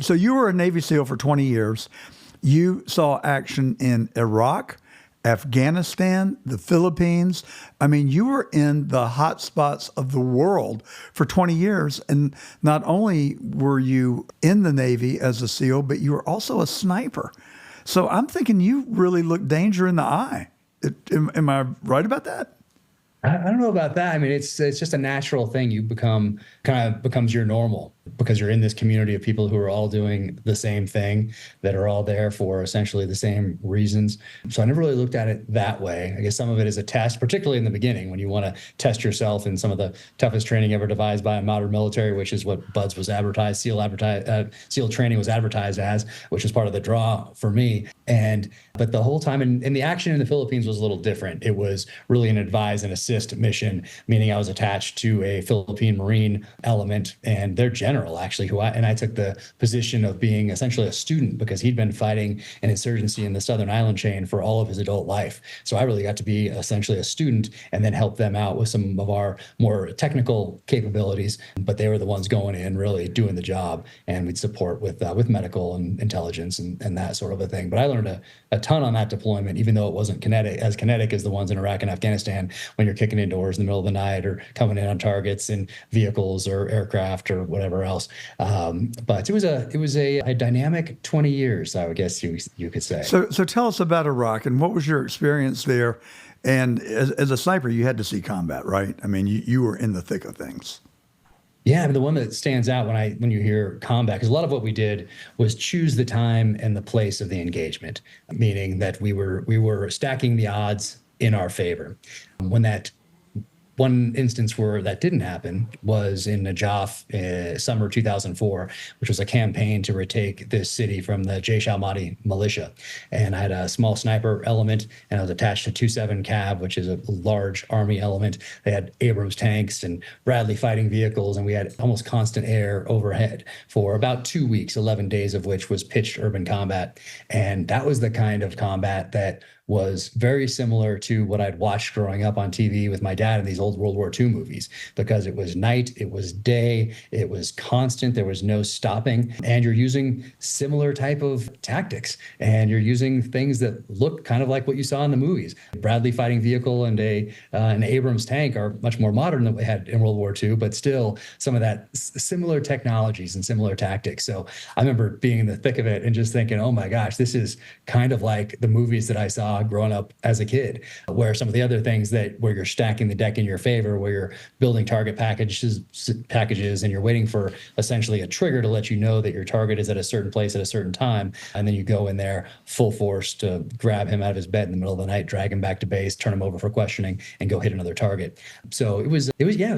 So you were a Navy SEAL for 20 years. You saw action in Iraq, Afghanistan, the Philippines. I mean, you were in the hot spots of the world for 20 years. And not only were you in the Navy as a SEAL, but you were also a sniper. So I'm thinking you really look danger in the eye. Am I right about that? I don't know about that. I mean, it's just a natural thing. You become kind of becomes your normal because you're in this community of people who are all doing the same thing, that are all there for essentially the same reasons. So I never really looked at it that way. I guess some of it is a test, particularly in the beginning when you want to test yourself in some of the toughest training ever devised by a modern military, which is what BUDS was advertised, SEAL training was advertised as, which was part of the draw for me. But the whole time, and the action in the Philippines was a little different. It was really an advise and assist mission, meaning I was attached to a Philippine Marine element and their general, actually, I took the position of being essentially a student because he'd been fighting an insurgency in the Southern Island chain for all of his adult life. So I really got to be essentially a student and then help them out with some of our more technical capabilities. But they were the ones going in, really doing the job, and we'd support with medical and intelligence and that sort of a thing. But I learned a ton on that deployment, even though it wasn't kinetic as the ones in Iraq and Afghanistan when you're kicking indoors in the middle of the night or coming in on targets in vehicles or aircraft or whatever else. But it was a dynamic 20 years, I would guess you could say. So tell us about Iraq and what was your experience there? And as a sniper, you had to see combat, right? I mean, you were in the thick of things. Yeah, I mean, the one that stands out when you hear combat, because a lot of what we did was choose the time and the place of the engagement, meaning that we were stacking the odds in our favor. When that one instance where that didn't happen was in Najaf, summer 2004, which was a campaign to retake this city from the Jaish al-Mahdi militia. And I had a small sniper element, and I was attached to 27 Cab, which is a large army element. They had Abrams tanks and Bradley fighting vehicles, and we had almost constant air overhead for about 2 weeks, 11 days of which was pitched urban combat. And that was the kind of combat that was very similar to what I'd watched growing up on TV with my dad in these old World War II movies, because it was night, it was day, it was constant, there was no stopping, and you're using similar type of tactics, and you're using things that look kind of like what you saw in the movies. Bradley fighting vehicle and an Abrams tank are much more modern than we had in World War II, but still some of that similar technologies and similar tactics. So I remember being in the thick of it and just thinking, oh my gosh, this is kind of like the movies that I saw growing up as a kid, where some of the other things where you're stacking the deck in your favor, where you're building target packages and you're waiting for essentially a trigger to let you know that your target is at a certain place at a certain time. And then you go in there full force to grab him out of his bed in the middle of the night, drag him back to base, turn him over for questioning, and go hit another target. So it was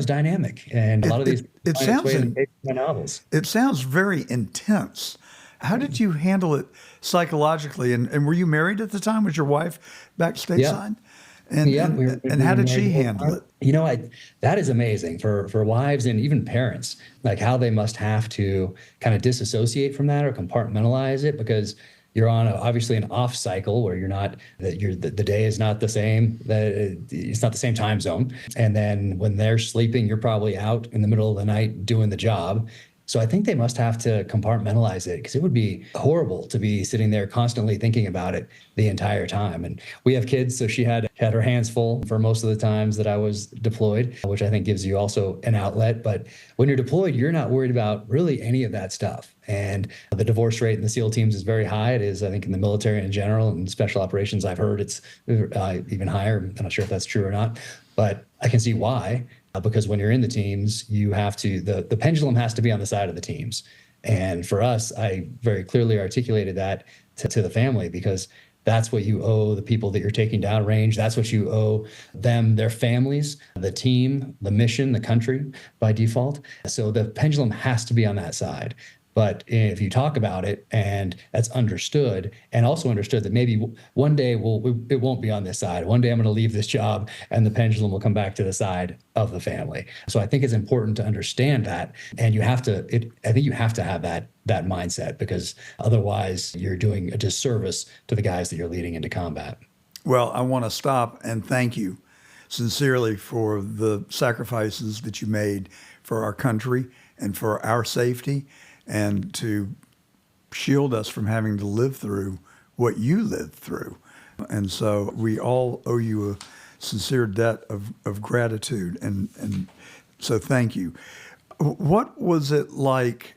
dynamic. And a lot of these it sounds in my novels. It sounds very intense. How did you handle it psychologically? And were you married at the time? Was your wife back stateside? Yeah. And how did she handle it? You know, that is amazing for wives and even parents, like how they must have to kind of disassociate from that or compartmentalize it, because you're on obviously an off cycle where the day is not the same, that it's not the same time zone. And then when they're sleeping, you're probably out in the middle of the night doing the job. So I think they must have to compartmentalize it, because it would be horrible to be sitting there constantly thinking about it the entire time. And we have kids, so she had her hands full for most of the times that I was deployed, which I think gives you also an outlet. But when you're deployed, you're not worried about really any of that stuff. And the divorce rate in the SEAL teams is very high. It is, I think, in the military in general and special operations, I've heard it's even higher. I'm not sure if that's true or not, but I can see why. Because when you're in the teams, you have to, the pendulum has to be on the side of the teams. And for us, I very clearly articulated that to the family, because that's what you owe the people that you're taking down range. That's what you owe them, their families, the team, the mission, the country by default. So the pendulum has to be on that side. But if you talk about it and that's understood, and also understood that maybe one day it won't be on this side. One day I'm going to leave this job and the pendulum will come back to the side of the family. So I think it's important to understand that. And I think you have to have that mindset, because otherwise you're doing a disservice to the guys that you're leading into combat. Well, I want to stop and thank you sincerely for the sacrifices that you made for our country and for our safety, and to shield us from having to live through what you lived through. And so we all owe you a sincere debt of gratitude. And so thank you. What was it like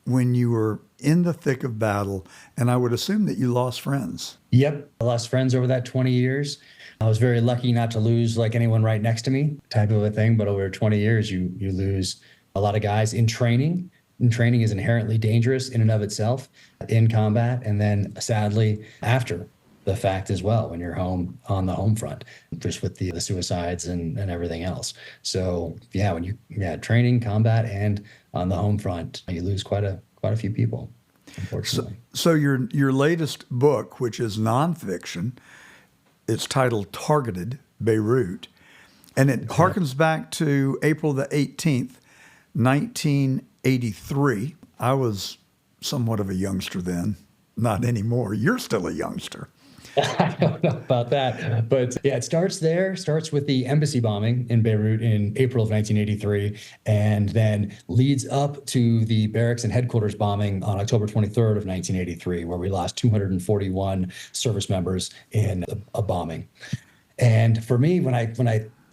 when you were in the thick of battle? And I would assume that you lost friends. Yep. I lost friends over that 20 years. I was very lucky not to lose like anyone right next to me type of a thing. But over 20 years, you lose a lot of guys in training. And training is inherently dangerous in and of itself in combat. And then sadly, after the fact as well, when you're home on the home front, just with the suicides and everything else. So yeah, when you training, combat, and on the home front, you lose quite a few people, unfortunately. So your latest book, which is nonfiction, it's titled Targeted Beirut, and it harkens back to April the 18th, 1983. I was somewhat of a youngster then, not anymore. You're still a youngster. I don't know about that, but yeah, it starts with the embassy bombing in Beirut in April of 1983, and then leads up to the barracks and headquarters bombing on October 23rd of 1983, where we lost 241 service members in a bombing. And for me, when I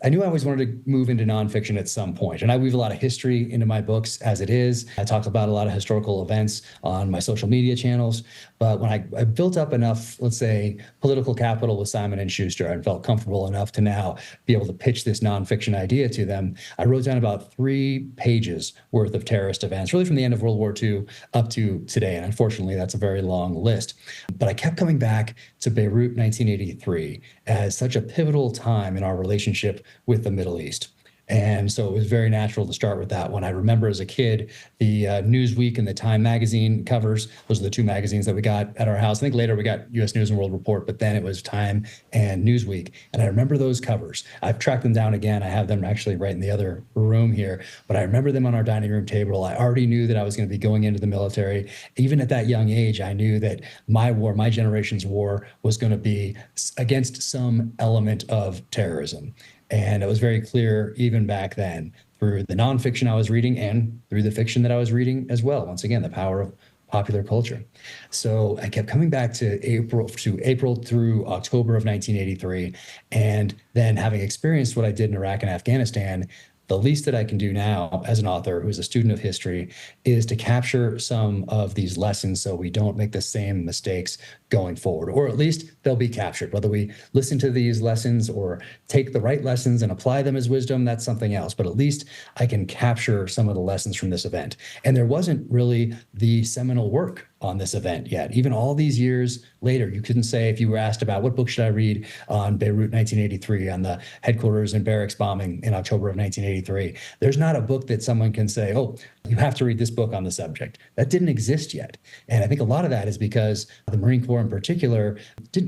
knew I always wanted to move into nonfiction at some point, and I weave a lot of history into my books as it is. I talk about a lot of historical events on my social media channels. But when I built up enough, let's say, political capital with Simon & Schuster, and felt comfortable enough to now be able to pitch this nonfiction idea to them, I wrote down about 3 pages worth of terrorist events, really from the end of World War II up to today. And unfortunately, that's a very long list. But I kept coming back to Beirut 1983 as such a pivotal time in our relationship with the Middle East. And so it was very natural to start with that one. I remember as a kid, the Newsweek and the Time magazine covers, those are the 2 magazines that we got at our house. I think later we got U.S. News and World Report, but then it was Time and Newsweek. And I remember those covers. I've tracked them down again. I have them actually right in the other room here, but I remember them on our dining room table. I already knew that I was going to be going into the military. Even at that young age, I knew that my war, my generation's war, was going to be against some element of terrorism. And it was very clear even back then through the nonfiction I was reading and through the fiction that I was reading as well. Once again, the power of popular culture. So I kept coming back to April through October of 1983. And then having experienced what I did in Iraq and Afghanistan, the least that I can do now as an author who's a student of history is to capture some of these lessons so we don't make the same mistakes going forward, or at least they'll be captured. Whether we listen to these lessons or take the right lessons and apply them as wisdom, that's something else. But at least I can capture some of the lessons from this event. And there wasn't really the seminal work on this event yet. Even all these years later, you couldn't say, if you were asked about what book should I read on Beirut 1983, on the headquarters and barracks bombing in October of 1983, there's not a book that someone can say, oh, you have to read this book on the subject. That didn't exist yet. And I think a lot of that is because the Marine Corps in particular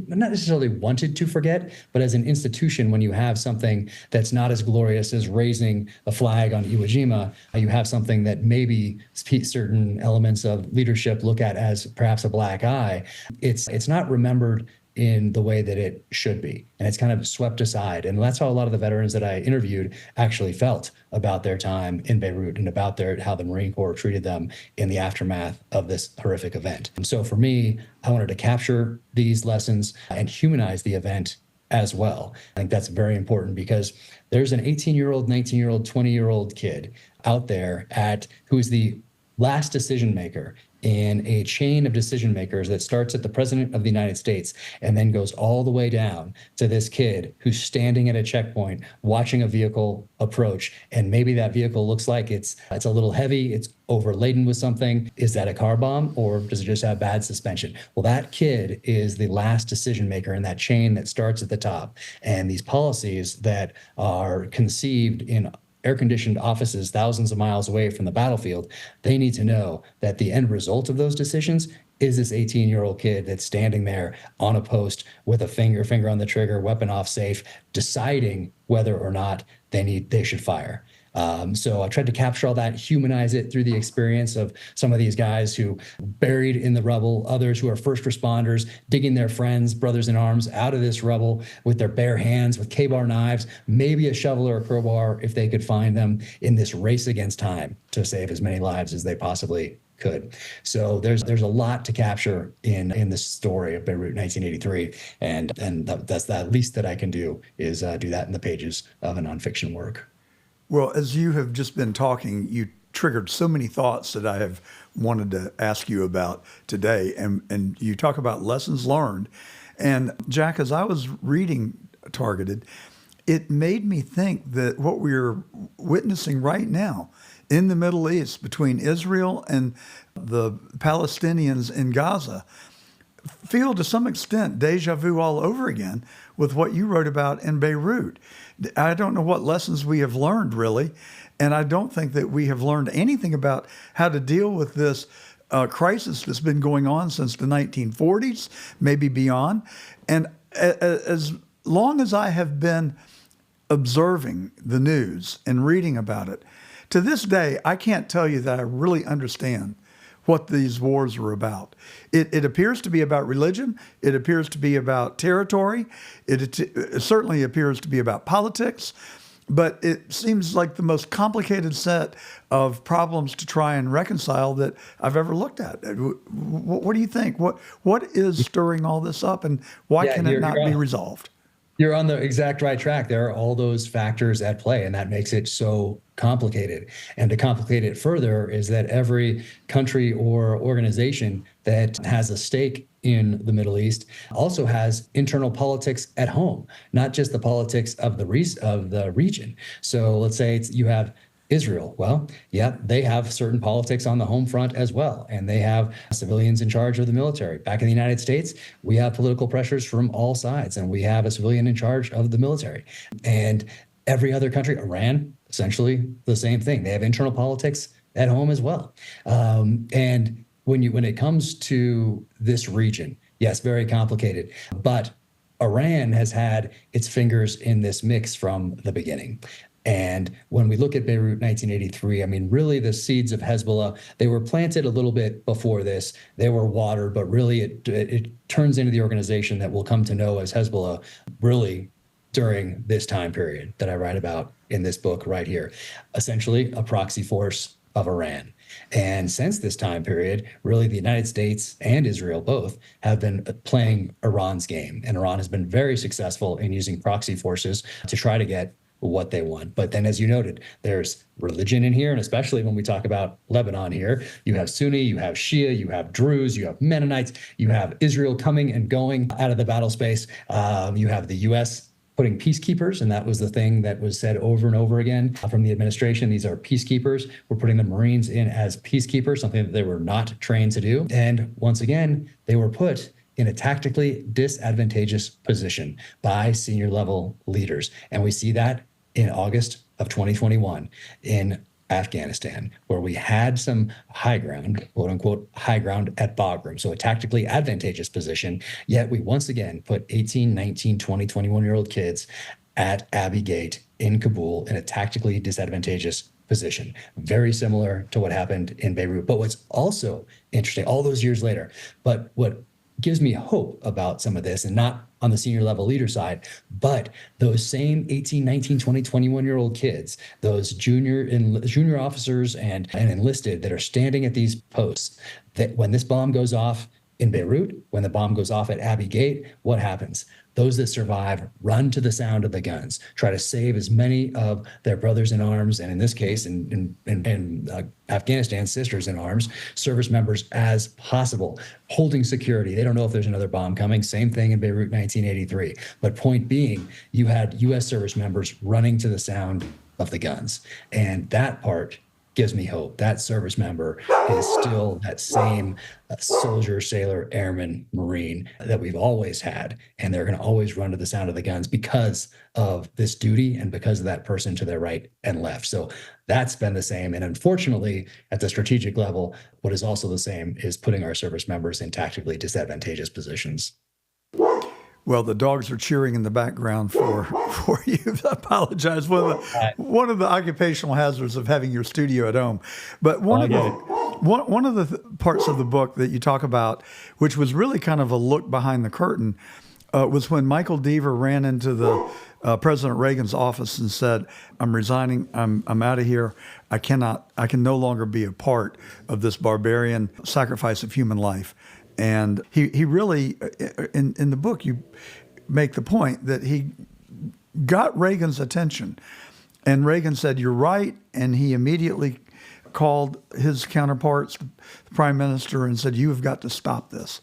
not necessarily wanted to forget, but as an institution, when you have something that's not as glorious as raising a flag on Iwo Jima, you have something that maybe certain elements of leadership look at as perhaps a black eye. It's not remembered in the way that it should be. And it's kind of swept aside. And that's how a lot of the veterans that I interviewed actually felt about their time in Beirut and about how the Marine Corps treated them in the aftermath of this horrific event. And so for me, I wanted to capture these lessons and humanize the event as well. I think that's very important because there's an 18-year-old, 19-year-old, 20-year-old kid out there who's the last decision maker in a chain of decision makers that starts at the president of the United States and then goes all the way down to this kid who's standing at a checkpoint watching a vehicle approach. And maybe that vehicle looks like it's a little heavy, it's overladen with something. Is that a car bomb, or does it just have bad suspension? Well, that kid is the last decision maker in that chain that starts at the top. And these policies that are conceived in air-conditioned offices thousands of miles away from the battlefield, they need to know that the end result of those decisions is this 18-year-old kid that's standing there on a post with a finger on the trigger, weapon off safe, deciding whether or not they should fire. So I tried to capture all that, humanize it through the experience of some of these guys who buried in the rubble, others who are first responders, digging their friends, brothers in arms out of this rubble with their bare hands, with K-bar knives, maybe a shovel or a crowbar if they could find them, in this race against time to save as many lives as they possibly could. So there's a lot to capture in this story of Beirut 1983, and that's the least that I can do is do that in the pages of a nonfiction work. Well, as you have just been talking, you triggered so many thoughts that I have wanted to ask you about today. And you talk about lessons learned. And Jack, as I was reading Targeted, it made me think that what we're witnessing right now in the Middle East between Israel and the Palestinians in Gaza feel to some extent deja vu all over again with what you wrote about in Beirut. I don't know what lessons we have learned really, and I don't think that we have learned anything about how to deal with this crisis that's been going on since the 1940s, maybe beyond. And as long as I have been observing the news and reading about it, to this day, I can't tell you that I really understand what these wars are about. It appears to be about religion. It appears to be about territory. It certainly appears to be about politics. But it seems like the most complicated set of problems to try and reconcile that I've ever looked at. What do you think? What is stirring all this up, and why can it not be resolved? You're on the exact right track. There are all those factors at play, and that makes it so complicated. And to complicate it further is that every country or organization that has a stake in the Middle East also has internal politics at home, not just the politics of the region. So let's say you have Israel. Well, yeah, they have certain politics on the home front as well, and they have civilians in charge of the military. Back in the United States, we have political pressures from all sides, and we have a civilian in charge of the military. And every other country, Iran, essentially the same thing. They have internal politics at home as well. And when it comes to this region, yes, very complicated, but Iran has had its fingers in this mix from the beginning. And when we look at Beirut 1983, I mean, really the seeds of Hezbollah, they were planted a little bit before this. They were watered, but really it turns into the organization that we'll come to know as Hezbollah really during this time period that I write about in this book right here. Essentially a proxy force of Iran. And since this time period, really the United States and Israel both have been playing Iran's game. And Iran has been very successful in using proxy forces to try to get what they want. But then, as you noted, there's religion in here, and especially when we talk about Lebanon here, you have Sunni, you have Shia, you have Druze, you have Mennonites, you have Israel coming and going out of the battle space. You have the U.S. putting peacekeepers, and that was the thing that was said over and over again from the administration. These are peacekeepers. We're putting the Marines in as peacekeepers, something that they were not trained to do. And once again, they were put in a tactically disadvantageous position by senior level leaders. And we see that in August of 2021 in Afghanistan, where we had some high ground, quote unquote, high ground at Bagram. So a tactically advantageous position, yet we once again put 18, 19, 20, 21-year-old kids at Abbey Gate in Kabul in a tactically disadvantageous position. Very similar to what happened in Beirut. But what's also interesting, all those years later, but what gives me hope about some of this, and not on the senior level leader side, but those same 18, 19, 20, 21-year-old kids, those junior officers and enlisted that are standing at these posts, that when this bomb goes off in Beirut, when the bomb goes off at Abbey Gate, what happens? Those that survive run to the sound of the guns, try to save as many of their brothers in arms, and in this case, in Afghanistan, sisters in arms, service members as possible, holding security. They don't know if there's another bomb coming. Same thing in Beirut 1983. But point being, you had U.S. service members running to the sound of the guns. And that part gives me hope. That service member is still that same soldier, sailor, airman, Marine that we've always had. And they're going to always run to the sound of the guns because of this duty and because of that person to their right and left. So that's been the same. And unfortunately, at the strategic level, what is also the same is putting our service members in tactically disadvantageous positions. Well, the dogs are cheering in the background for you. I apologize. One of the occupational hazards of having your studio at home. But one of the parts of the book that you talk about, which was really kind of a look behind the curtain was when Michael Deaver ran into the President Reagan's office and said, "I'm resigning. I'm out of here. I can no longer be a part of this barbarian sacrifice of human life." And he really, in the book, you make the point that he got Reagan's attention, and Reagan said, "You're right," and he immediately called his counterparts, the prime minister, and said, "You have got to stop this."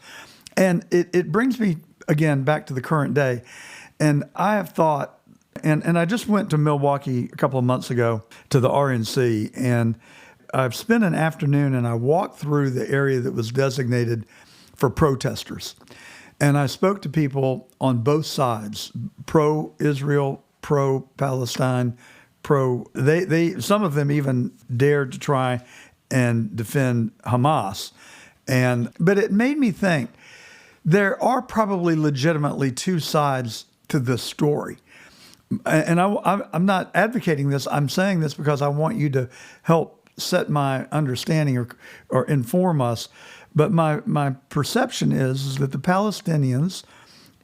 And it brings me again back to the current day. And I have thought, and I just went to Milwaukee a couple of months ago to the RNC, and I've spent an afternoon and I walked through the area that was designated for protesters. And I spoke to people on both sides, pro-Israel, pro-Palestine, they some of them even dared to try and defend Hamas. But it made me think there are probably legitimately two sides to this story. And I'm not advocating this. I'm saying this because I want you to help set my understanding or inform us. But my perception is that the Palestinians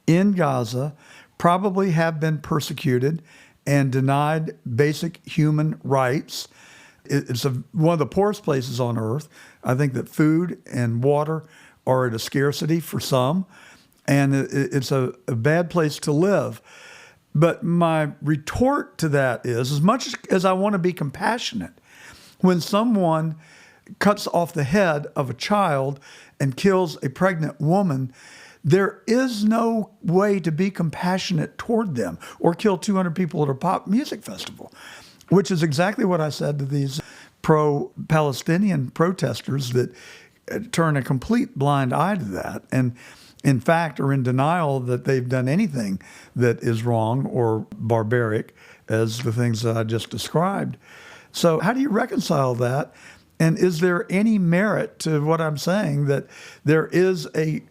in Gaza probably have been persecuted and denied basic human rights. It's one of the poorest places on earth. I think that food and water are at a scarcity for some, and it's a bad place to live. But my retort to that is, as much as I want to be compassionate, when someone cuts off the head of a child and kills a pregnant woman, there is no way to be compassionate toward them, or kill 200 people at a pop music festival, which is exactly what I said to these pro-Palestinian protesters that turn a complete blind eye to that, and in fact are in denial that they've done anything that is wrong or barbaric as the things that I just described. So how do you reconcile that? And is there any merit to what I'm saying, that there is a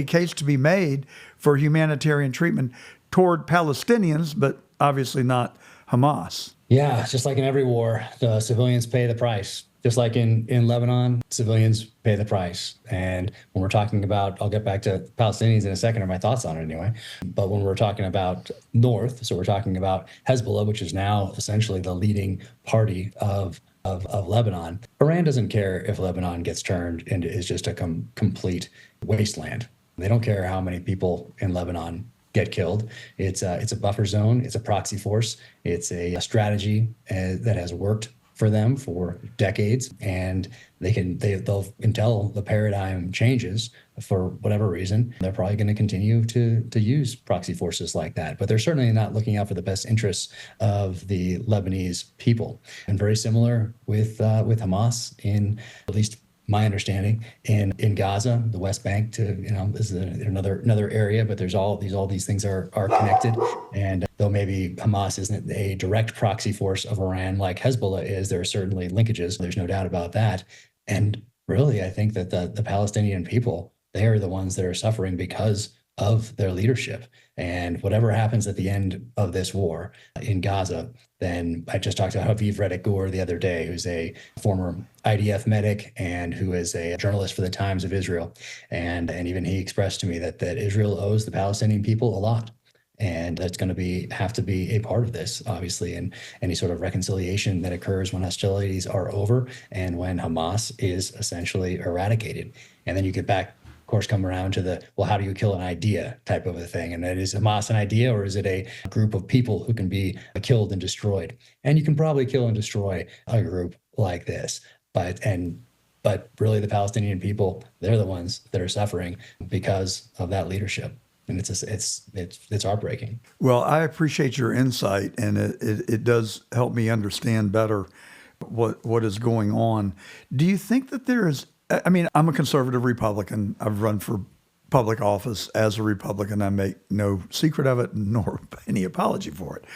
case to be made for humanitarian treatment toward Palestinians, but obviously not Hamas? Yeah, just like in every war, the civilians pay the price. Just like in Lebanon, civilians pay the price. And when we're talking about, I'll get back to Palestinians in a second, or my thoughts on it anyway. But when we're talking about North, so we're talking about Hezbollah, which is now essentially the leading party of Lebanon. Iran doesn't care if Lebanon gets turned into is just a complete wasteland. They don't care how many people in Lebanon get killed. It's a buffer zone. It's a proxy force. It's a strategy that has worked for them for decades, and they'll until the paradigm changes for whatever reason, they're probably going to continue to use proxy forces like that. But they're certainly not looking out for the best interests of the Lebanese people. And very similar with Hamas, in at least my understanding, in Gaza, the West Bank is another area, but there's all these things are connected. And though maybe Hamas isn't a direct proxy force of Iran like Hezbollah is, there are certainly linkages. There's no doubt about that. And really, I think that the Palestinian people, they are the ones that are suffering because of their leadership. And whatever happens at the end of this war in Gaza, then I just talked to Haviv Reddick Gur the other day, who's a former IDF medic and who is a journalist for the Times of Israel. And even he expressed to me that Israel owes the Palestinian people a lot. And that's going to have to be a part of this, obviously, and any sort of reconciliation that occurs when hostilities are over and when Hamas is essentially eradicated. And then you get back, of course, come around to how do you kill an idea type of a thing? And is Hamas an idea, or is it a group of people who can be killed and destroyed? And you can probably kill and destroy a group like this. But really, the Palestinian people, they're the ones that are suffering because of that leadership. And it's heartbreaking. Well, I appreciate your insight, and it does help me understand better what is going on. Do you think that there is? I mean, I'm a conservative Republican. I've run for public office as a Republican. I make no secret of it, nor any apology for it.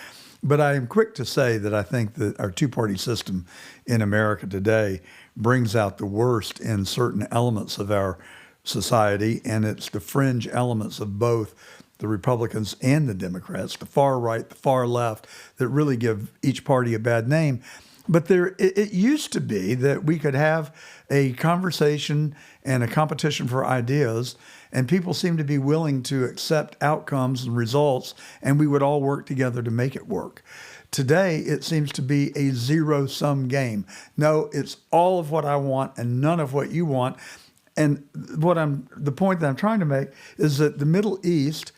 But I am quick to say that I think that our two-party system in America today brings out the worst in certain elements of our society, and it's the fringe elements of both the Republicans and the Democrats, the far right, the far left, that really give each party a bad name. But it used to be that we could have a conversation and a competition for ideas. And people seem to be willing to accept outcomes and results, and we would all work together to make it work. Today, it seems to be a zero-sum game. No, it's all of what I want and none of what you want. And the point that I'm trying to make is that the Middle East,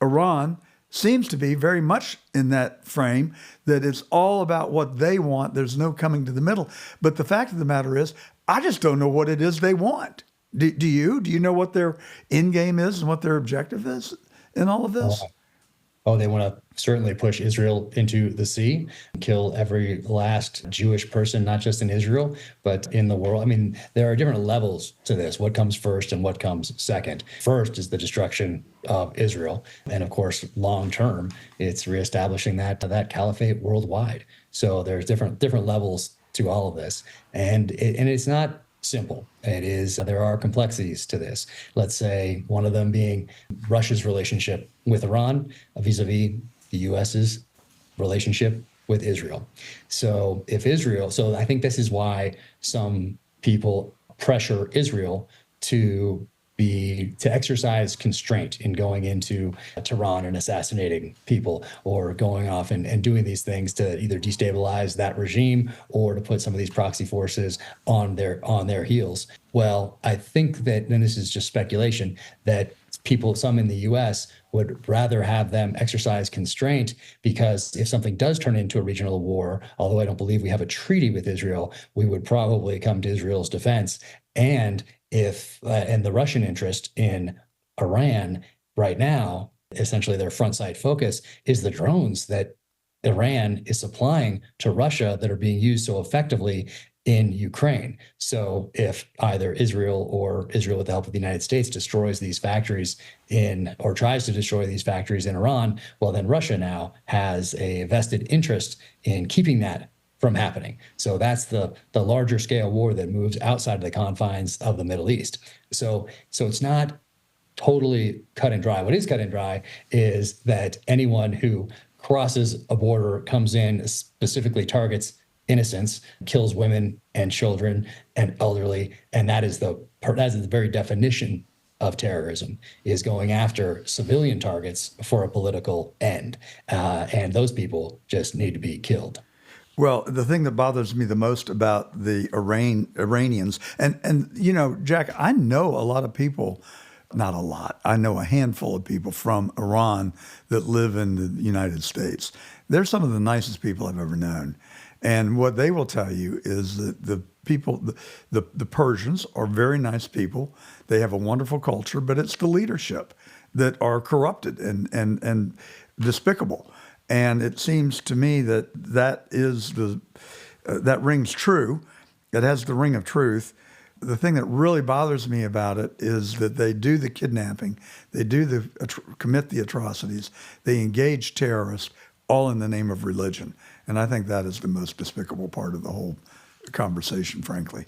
Iran, seems to be very much in that frame, that it's all about what they want. There's no coming to the middle. But the fact of the matter is, I just don't know what it is they want. Do you? Do you know what their end game is and what their objective is in all of this? Oh, they want to certainly push Israel into the sea, kill every last Jewish person, not just in Israel, but in the world. I mean, there are different levels to this. What comes first and what comes second? First is the destruction of Israel. And of course, long term, it's reestablishing that caliphate worldwide. So there's different levels to all of this. And it's not simple. There are complexities to this. Let's say one of them being Russia's relationship with Iran vis-a-vis the US's relationship with Israel. So I think this is why some people pressure Israel to exercise constraint in going into Tehran and assassinating people, or going off and doing these things to either destabilize that regime or to put some of these proxy forces on their heels. Well, I think that, and this is just speculation, that some in the US would rather have them exercise constraint, because if something does turn into a regional war, although I don't believe we have a treaty with Israel, we would probably come to Israel's defense. And the Russian interest in Iran right now, essentially their front sight focus is the drones that Iran is supplying to Russia that are being used so effectively in Ukraine. So if either Israel or Israel with the help of the United States destroys these factories or tries to destroy these factories in Iran, well, then Russia now has a vested interest in keeping that from happening. So that's the larger scale war that moves outside of the confines of the Middle East. So it's not totally cut and dry. What is cut and dry is that anyone who crosses a border, comes in, specifically targets innocents, kills women and children and elderly, and that is the very definition of terrorism, is going after civilian targets for a political end. And those people just need to be killed. Well, the thing that bothers me the most about the Iranians, and Jack, I know a lot of people, not a lot, I know a handful of people from Iran that live in the United States. They're some of the nicest people I've ever known. And what they will tell you is that the Persians are very nice people. They have a wonderful culture, but it's the leadership that are corrupted and despicable. And it seems to me that rings true. It has the ring of truth. The thing that really bothers me about it is that they do the kidnapping, they commit the atrocities, they engage terrorists, all in the name of religion. And I think that is the most despicable part of the whole conversation, frankly.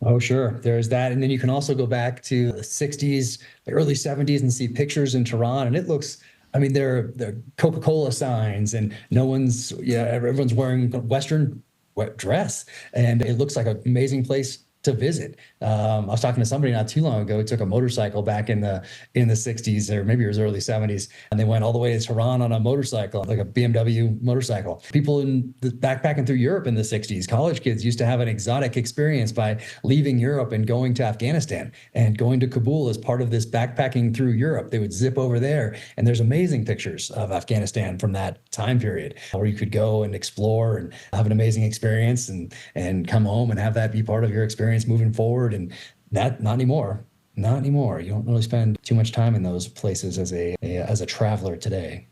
Oh, sure. There's that. And then you can also go back to the 60s, the early 70s, and see pictures in Tehran. And it looks, I mean, they're Coca-Cola signs, and everyone's wearing Western dress. And it looks like an amazing place to visit. I was talking to somebody not too long ago who took a motorcycle back in the 60s, or maybe it was early 70s, and they went all the way to Tehran on a motorcycle, like a BMW motorcycle. People backpacking through Europe in the 60s, college kids used to have an exotic experience by leaving Europe and going to Afghanistan and going to Kabul as part of this backpacking through Europe. They would zip over there, and there's amazing pictures of Afghanistan from that time period where you could go and explore and have an amazing experience and come home and have that be part of your experience moving forward. And that, not anymore. You don't really spend too much time in those places as a traveler today.